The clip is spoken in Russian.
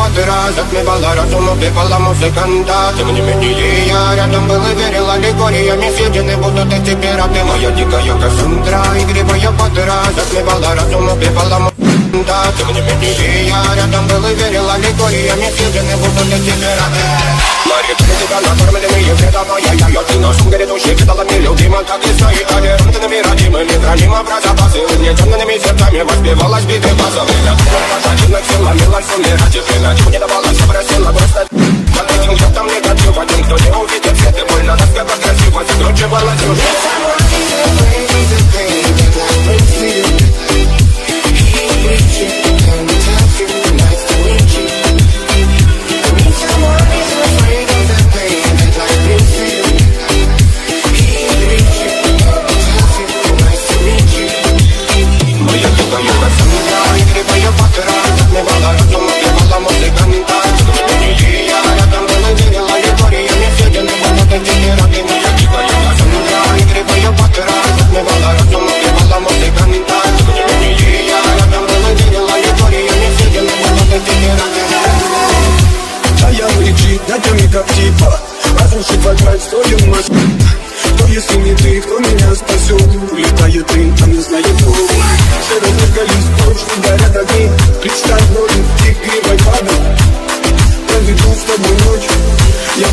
подра затмевала разум, убивала музыканта. Тем не менее я рядом был и верил аллегориями. Съедены будут эти пираты. Моя дикая Кассандра, игривая подра затмевала разум, убивала музыканта. Тем не менее я рядом был и верил аллегориями. Съедены будут эти пираты. Мария, ты тебя накормленные предавая я. Ты нашим грядущий кидалами любима, как и свои толерантными родимыми. Хранимо про запасы, угнетенными сердцами воспевалась биты базовые. Пожадина сила, милась, умирать и время. Чего не давалось, просила просто. Под этим жертвам негатив, один, кто не увидит свет и больно, насколько красиво закручивалась уже. Как типа разрушить вокруг стоимость. Кто если не ты, кто меня спасет? Улетает дым, там не знает кто. Все разоргались, точно горят огни. Представь ноль, игривой падал. Проведу с тобой ночь. Я